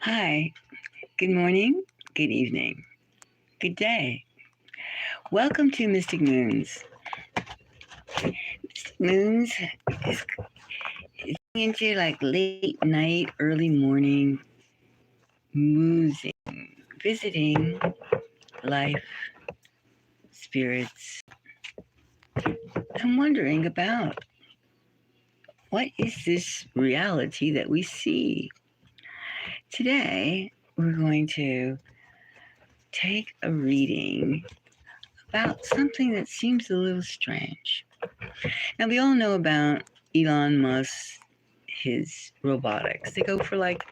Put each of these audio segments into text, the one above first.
Hi, good morning, good evening, good day. Welcome to Mystic Moons. Mystic Moons is into like late night, early morning moozing, visiting life, spirits, and wondering about what is this reality that we see. Today, we're going to take a reading about something that seems a little strange. Now, we all know about Elon Musk, his robotics. They go for like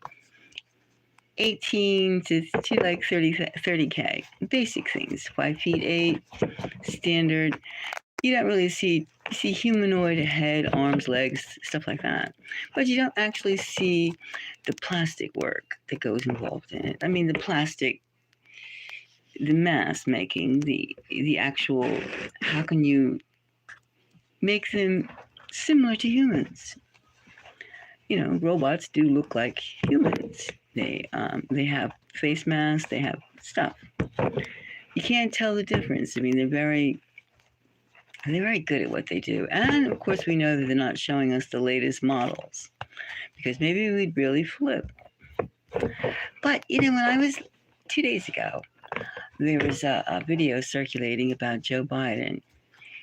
18 to like 30K. Basic things, 5 feet 8, standard. You don't really see humanoid head, arms, legs, stuff like that. But you don't actually see the plastic work that goes involved in it. I mean, the plastic, the mass making, the actual, how can you make them similar to humans? Robots do look like humans. They have face masks. They have stuff. You can't tell the difference. I mean, they're very good at what they do. And of course, we know that they're not showing us the latest models because maybe we'd really flip. But when I was 2 days ago, there was a video circulating about Joe Biden.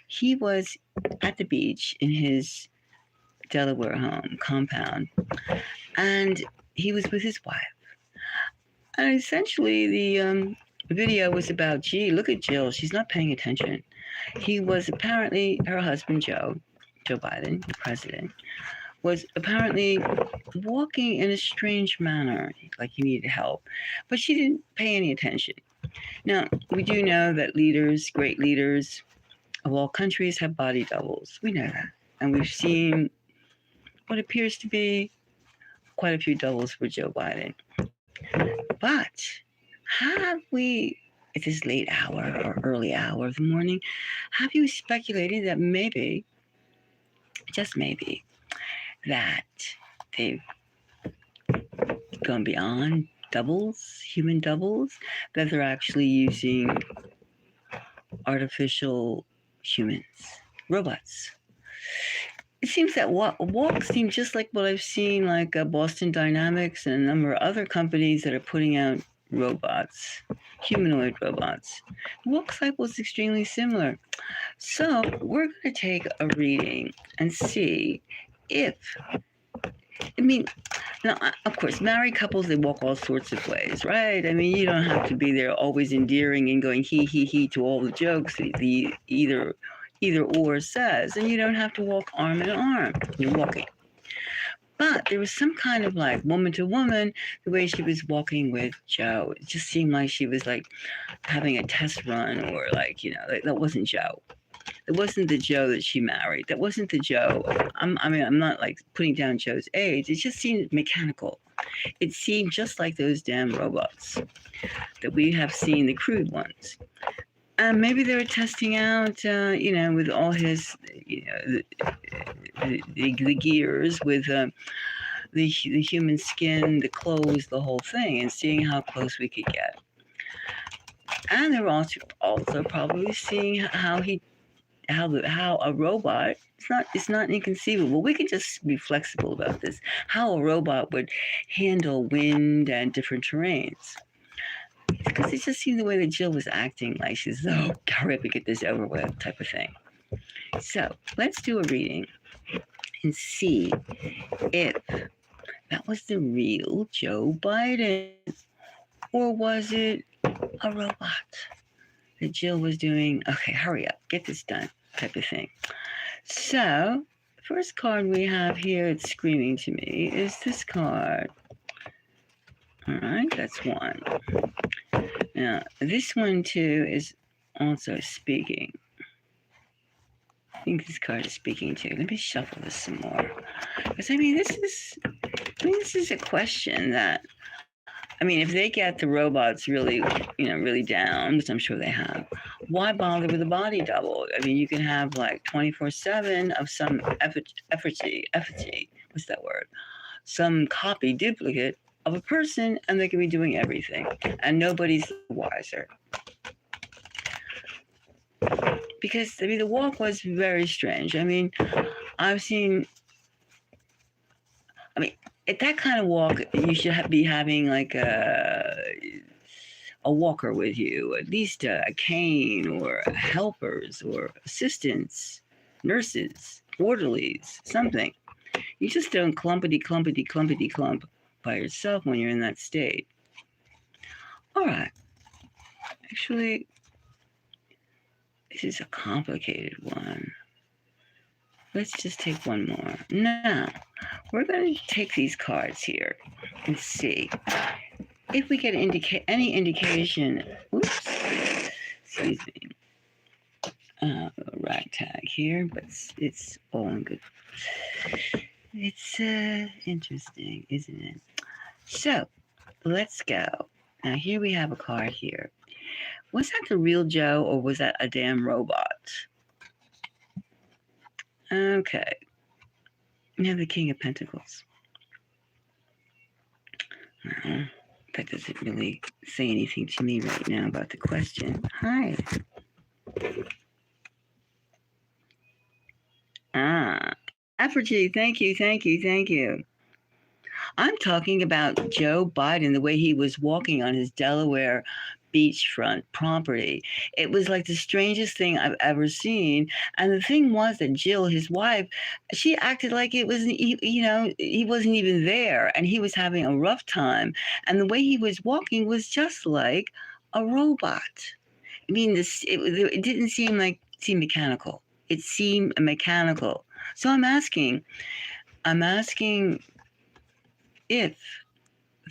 He was at the beach in his Delaware home compound, and he was with his wife. And essentially, the video was about, gee, look at Jill. She's not paying attention. He was apparently, her husband, Joe Biden, the president, was apparently walking in a strange manner, like he needed help. But she didn't pay any attention. Now, we do know that leaders, great leaders of all countries, have body doubles. We know that. And we've seen what appears to be quite a few doubles for Joe Biden. But have we, at this late hour or early hour of the morning, have you speculated that maybe, just maybe, that they've gone beyond doubles, human doubles, that they're actually using artificial humans, robots? It seems that walks seem just like what I've seen, like Boston Dynamics and a number of other companies that are putting out robots, humanoid robots. The walk cycle is extremely similar. So we're going to take a reading and see if, I mean, now, of course, married couples, they walk all sorts of ways, right? I mean, you don't have to be there always endearing and going he to all the jokes the either or says, and you don't have to walk arm in arm. You're walking. But there was some kind of like woman to woman, the way she was walking with Joe. It just seemed like she was like having a test run, or like, that wasn't Joe. It wasn't the Joe that she married. That wasn't the Joe. I'm not like putting down Joe's age. It just seemed mechanical. It seemed just like those damn robots that we have seen, the crude ones. And maybe they were testing out, with all his, the gears, with the human skin, the clothes, the whole thing, and seeing how close we could get. And they're also probably seeing how a robot, it's not inconceivable. We can just be flexible about this. How a robot would handle wind and different terrains. Because it just seemed the way that Jill was acting, like she's, oh, hurry up and get this over with, type of thing. So let's do a reading and see if that was the real Joe Biden, or was it a robot that Jill was doing? Okay, hurry up, get this done, type of thing. So, the first card we have here, it's screaming to me, is this card. All right, that's one. Now, this one too is also speaking. I think this card is speaking too. Let me shuffle this some more. Because this is a question that, if they get the robots really, really down, which I'm sure they have, why bother with a body double? I mean, you can have like 24/7 of some effigy, what's that word? Some copy duplicate of a person, and they can be doing everything, and nobody's wiser. Because I mean, the walk was very strange. I mean, I've seen. I mean, at that kind of walk, you should be having like a walker with you, at least a cane or helpers or assistants, nurses, orderlies, something. You just don't clumpity clumpity clumpity clump by yourself when you're in that state. All right. Actually, this is a complicated one. Let's just take one more. Now, we're going to take these cards here and see if we get any indication. Oops. Excuse me. Ragtag here, but it's all in good. It's interesting, isn't it? So, let's go. Now, here we have a card here. Was that the real Joe, or was that a damn robot? Okay. We have the King of Pentacles. Well, that doesn't really say anything to me right now about the question. Hi. Apergy, thank you, thank you, thank you. I'm talking about Joe Biden, the way he was walking on his Delaware beachfront property. It was like the strangest thing I've ever seen. And the thing was that Jill, his wife, she acted like it was, he wasn't even there and he was having a rough time. And the way he was walking was just like a robot. I mean, it didn't seem mechanical. It seemed mechanical. So I'm asking if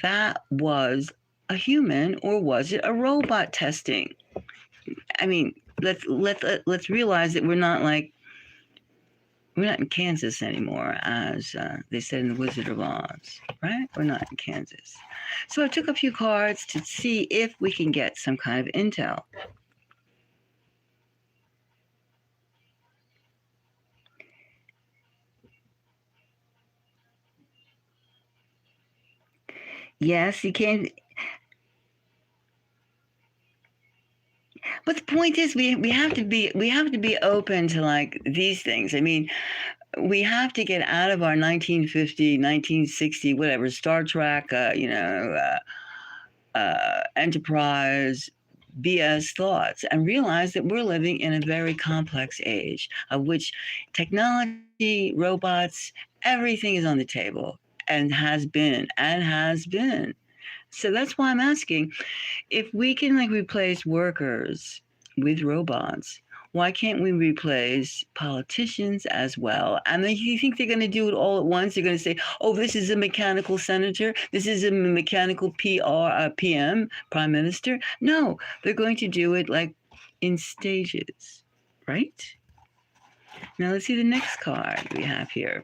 that was a human or was it a robot testing? I mean, let's realize that we're not in Kansas anymore, as they said in the Wizard of Oz, right? We're not in Kansas. So I took a few cards to see if we can get some kind of intel. Yes, you can. But the point is, we have to be open to like these things. I mean, we have to get out of our 1950, 1960, whatever Star Trek, Enterprise, BS thoughts, and realize that we're living in a very complex age of which technology, robots, everything is on the table and has been. So that's why I'm asking if we can replace workers with robots. Why can't we replace politicians as well? And you think they're going to do it all at once? They're going to say, "Oh, this is a mechanical senator. This is a mechanical PM, prime minister." No, they're going to do it like in stages, right? Now let's see the next card we have here.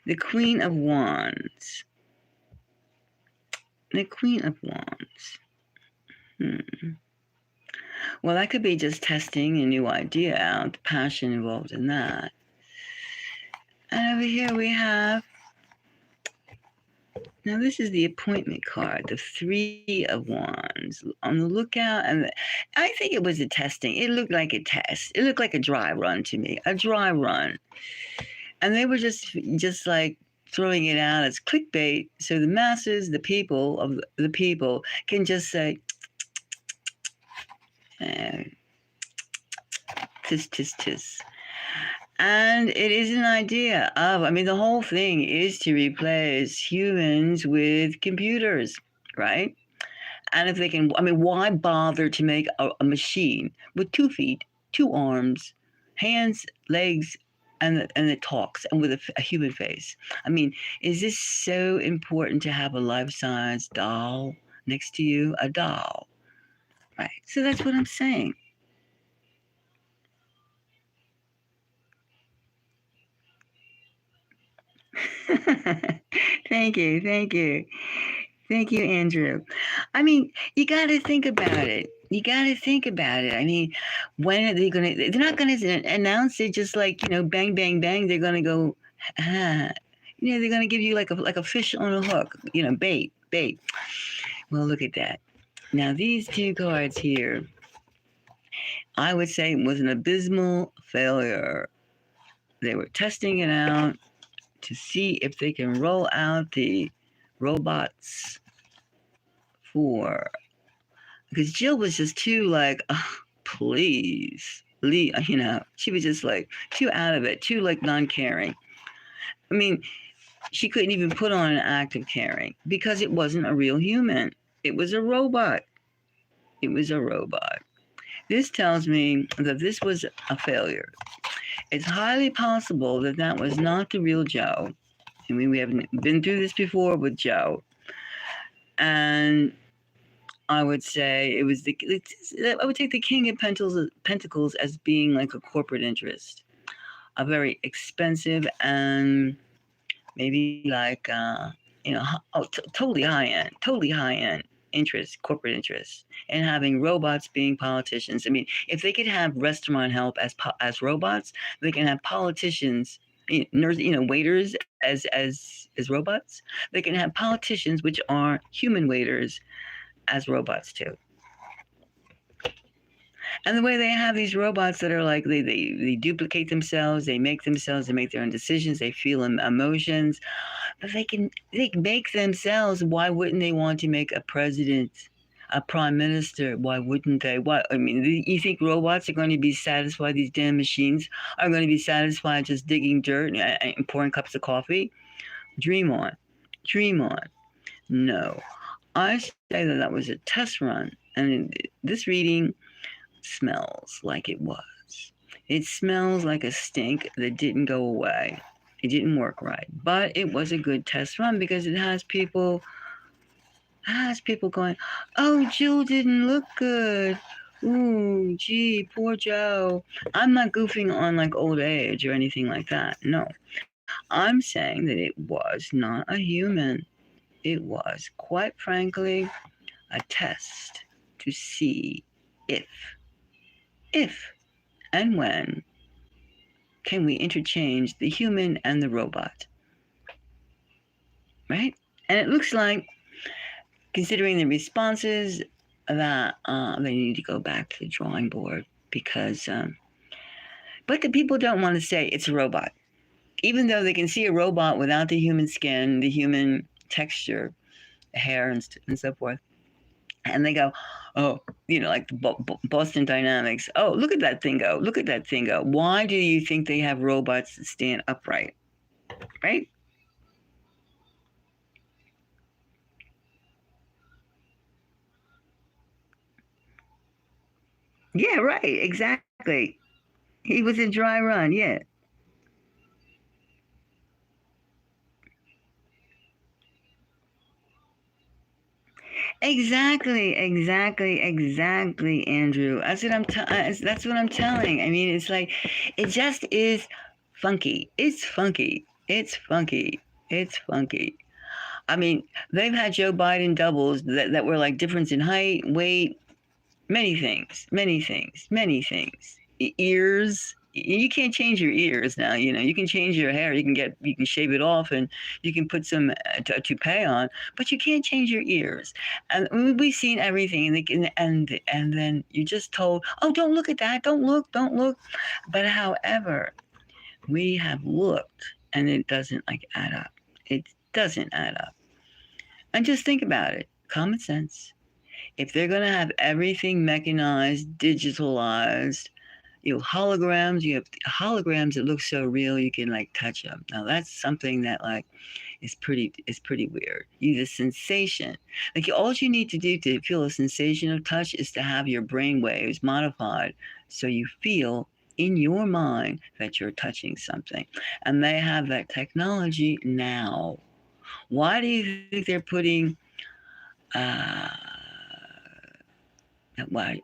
The Queen of Wands. The Queen of Wands. Well, that could be just testing a new idea out, the passion involved in that. And over here we have, now this is the appointment card, the Three of Wands. On the lookout, and I think it was a testing. It looked like a test. It looked like a dry run to me, a dry run. And they were just like throwing it out as clickbait, so the masses, the people can just say, tis. And it is an idea of, the whole thing is to replace humans with computers, right? And if they can, why bother to make a machine with 2 feet, 2 arms, hands, legs, and it talks, and with a human face? Is this so important to have a life-size doll next to you? A doll, right? So that's what I'm saying. Thank you, Andrew. You got to think about it. When are they they're not going to announce it just like, bang, bang, bang. They're going to go, they're gonna give you like a fish on a hook, bait, bait. Well, look at that. Now these two cards here, I would say was an abysmal failure. They were testing it out to see if they can roll out the robots for, because Jill was just too like, oh, please, she was just like too out of it, too like non-caring. I mean, she couldn't even put on an act of caring because it wasn't a real human. It was a robot. It was a robot. This tells me that this was a failure. It's highly possible that that was not the real Joe. I mean, we haven't been through this before with Joe. And I would say I would take the King of Pentacles as being like a corporate interest, a very expensive and maybe like, totally high end interest, corporate interest, and having robots being politicians. I mean, if they could have restaurant help as robots, they can have politicians, waiters as robots. They can have politicians, which are human waiters, as robots too. And the way they have these robots that are like they duplicate themselves, they make their own decisions, they feel emotions, but they make themselves. Why wouldn't they want to make a president, a prime minister? Why wouldn't they? What I mean, you think robots are going to be satisfied? These damn machines are going to be satisfied just digging dirt and pouring cups of coffee? Dream on, dream on. No, I say that was a test run, and this reading smells like it was. It smells like a stink that didn't go away. It didn't work right, but it was a good test run because it has people going, "Oh, Jill didn't look good. Ooh, gee, poor Joe." I'm not goofing on like old age or anything like that. No, I'm saying that it was not a human. It was, quite frankly, a test to see if and when can we interchange the human and the robot, right? And it looks like, considering the responses, that they need to go back to the drawing board because, but the people don't want to say it's a robot, even though they can see a robot without the human skin, the human texture, hair, and so forth. And they go, oh, like the Boston Dynamics. Oh, look at that thing go. Look at that thing go. Why do you think they have robots that stand upright? Right? Yeah, right. Exactly. He was a dry run. Yeah. Exactly, Andrew. That's what I'm telling. I mean, it's like it just is funky. It's funky. It's funky. It's funky. I mean, they've had Joe Biden doubles that were like difference in height, weight, many things, many things. Ears. You can't change your ears now. You can change your hair. You can shave it off, and you can put some toupee on, but you can't change your ears. And we've seen everything, and then you're just told, oh, don't look at that. Don't look. But however, we have looked, and it doesn't like add up. It doesn't add up. And just think about it. Common sense. If they're going to have everything mechanized, digitalized, holograms, you have holograms that look so real you can like touch them. Now that's something that like is pretty weird. The sensation, like all you need to do to feel a sensation of touch is to have your brain waves modified so you feel in your mind that you're touching something. And they have that technology now. Why do you think they're putting why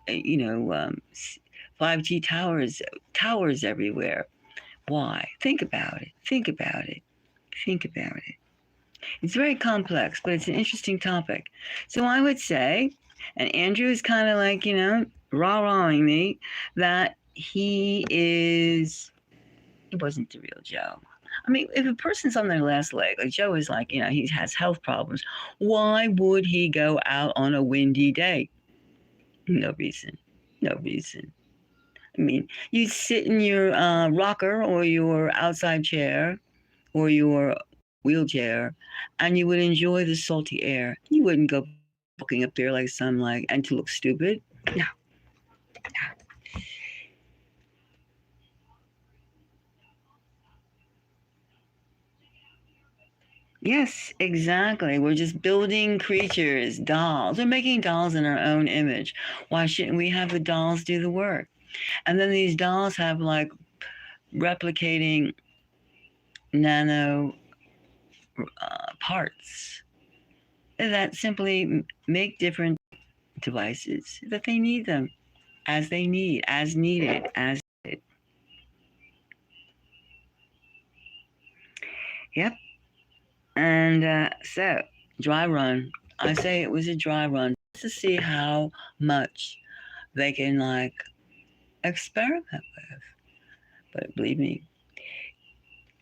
5G towers everywhere? Why? Think about it. Think about it. Think about it. It's very complex, but it's an interesting topic. So I would say, and Andrew is kind of like, rah-rahing me that he wasn't the real Joe. I mean, if a person's on their last leg, like Joe is like, he has health problems, why would he go out on a windy day? No reason. No reason. I mean, you'd sit in your rocker or your outside chair or your wheelchair and you would enjoy the salty air. You wouldn't go looking up there like some like, and to look stupid. No. Yes, exactly. We're just building creatures, dolls. We're making dolls in our own image. Why shouldn't we have the dolls do the work? And then these dolls have like replicating nano parts that simply make different devices that they need them as they need, as needed, as needed. Yep. And so, dry run. I say it was a dry run just to see how much they can like experiment with. But believe me,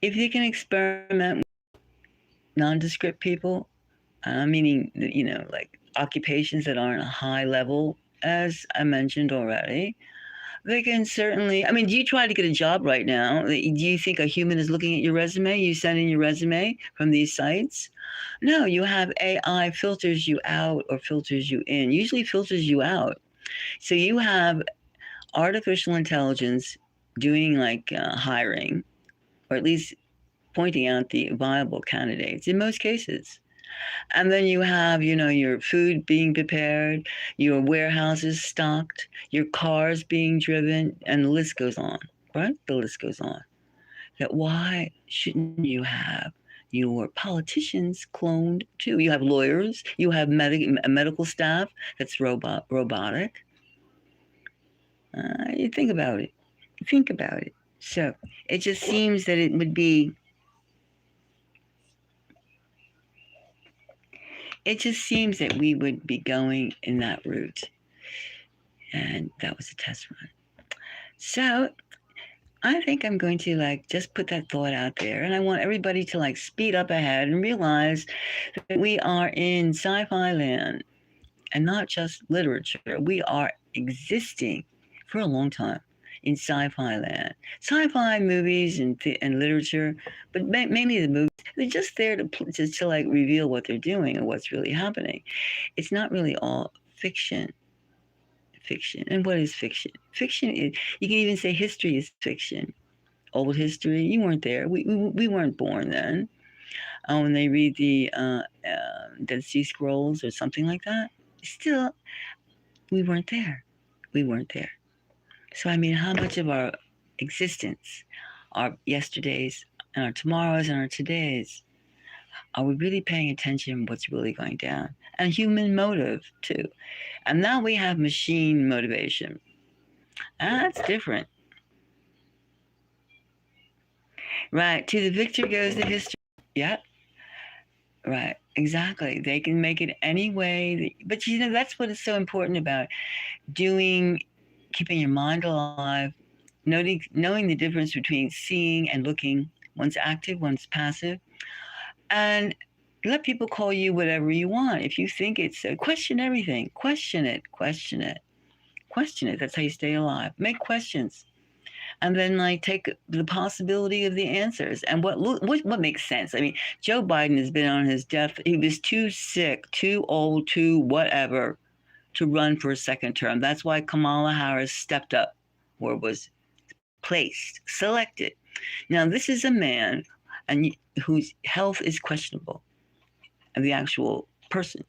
if you can experiment with nondescript people, meaning, like occupations that aren't a high level, as I mentioned already, they can certainly. I mean, do you try to get a job right now? Do you think a human is looking at your resume? You send in your resume from these sites? No, you have AI filters you out or filters you in, usually filters you out. So you have artificial intelligence doing like hiring, or at least pointing out the viable candidates in most cases. And then you have, your food being prepared, your warehouses stocked, your cars being driven, and the list goes on, right? The list goes on. That why shouldn't you have your politicians cloned too? You have lawyers, you have medical staff that's robotic. You think about it. Think about it. So it just seems that it just seems that we would be going in that route. And that was a test run. So I think I'm going to like just put that thought out there. And I want everybody to like speed up ahead and realize that we are in sci-fi land and not just literature. We are existing for a long time in sci-fi land. Sci-fi movies and literature, but mainly the movies, they're just there to like reveal what they're doing and what's really happening. It's not really all fiction. Fiction. And what is fiction? Fiction is, you can even say history is fiction. Old history, you weren't there. We weren't born then. When they read the Dead Sea Scrolls or something like that, still, we weren't there. We weren't there. So, I mean, how much of our existence, our yesterdays and our tomorrows and our todays, are we really paying attention to what's really going down? And human motive, too. And now we have machine motivation. And that's different. Right. To the victor goes the history. Yeah. Right. Exactly. They can make it any way. But, that's what is so important about keeping your mind alive, knowing the difference between seeing and looking. One's active, one's passive. And let people call you whatever you want. If you think it's question everything, question it, question it, question it. That's how you stay alive. Make questions, and then like take the possibility of the answers and what makes sense. I mean, Joe Biden has been on his death. He was too sick, too old, too whatever to run for a second term. That's why Kamala Harris stepped up or was placed, selected. Now, this is a man and whose health is questionable, and the actual person.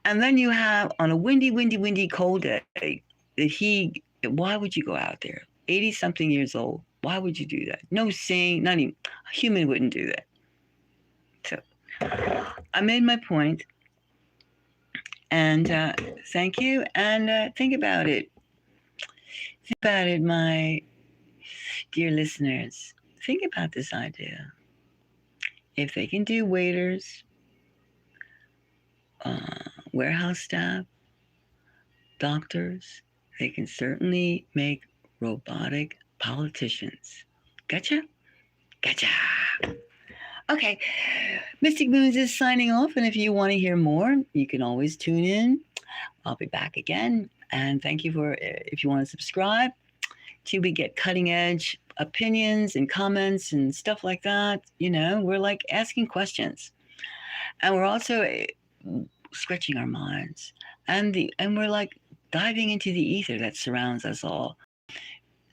And then you have on a windy, cold day that why would you go out there? 80 something years old. Why would you do that? No seeing, not even a human wouldn't do that. So I made my point, and thank you. And think about it. Think about it, my dear listeners. Think about this idea. If they can do waiters, warehouse staff, doctors, they can certainly make robotic politicians. Gotcha? Gotcha. Okay. Mystic Moons is signing off. And if you want to hear more, you can always tune in. I'll be back again. And thank you for, if you want to subscribe to we get cutting edge opinions and comments and stuff like that. We're like asking questions. And we're also stretching our minds. And we're like diving into the ether that surrounds us all.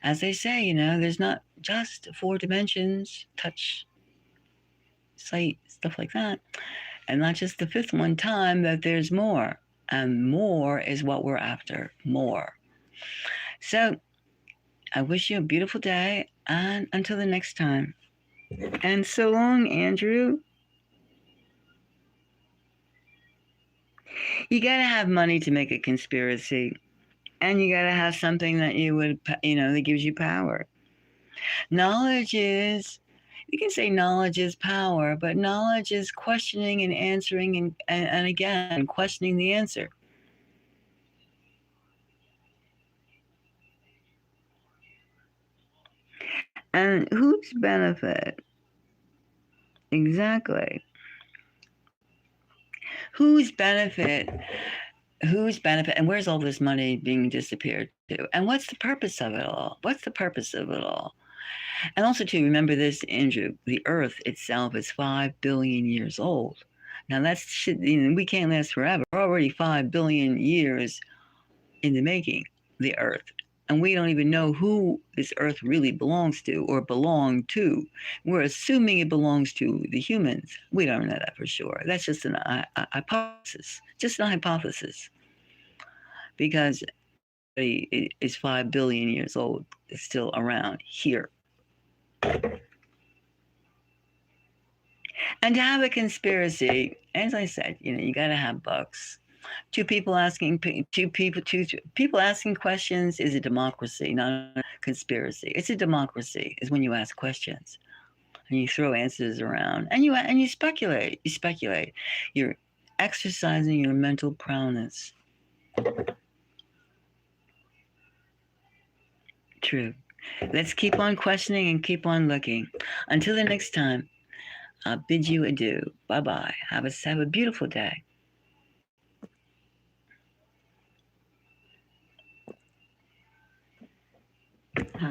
As they say, there's not just four dimensions, touch, sight, stuff like that. And not just the fifth one, time, that there's more. And more is what we're after. More. So I wish you a beautiful day, and until the next time. And so long, Andrew. You got to have money to make a conspiracy. And you got to have something that that gives you power. Knowledge is, you can say knowledge is power, but knowledge is questioning and answering and again, questioning the answer. And whose benefit? Exactly. Whose benefit? Whose benefit? And where's all this money being disappeared to? And what's the purpose of it all? What's the purpose of it all? And also, to remember this, Andrew, the Earth itself is 5 billion years old. Now, we can't last forever. We're already 5 billion years in the making, the Earth. And we don't even know who this Earth really belongs to or belonged to. We're assuming it belongs to the humans. We don't know that for sure. That's just a hypothesis, just a hypothesis. Because it is 5 billion years old. It's still around here. And to have a conspiracy, as I said, you got to have bucks. Two people asking questions is a democracy, not a conspiracy. It's a democracy. Is when you ask questions and you throw answers around and you speculate. You speculate. You're exercising your mental prowess. True. Let's keep on questioning and keep on looking. Until the next time, I'll bid you adieu. Bye-bye. Have a beautiful day.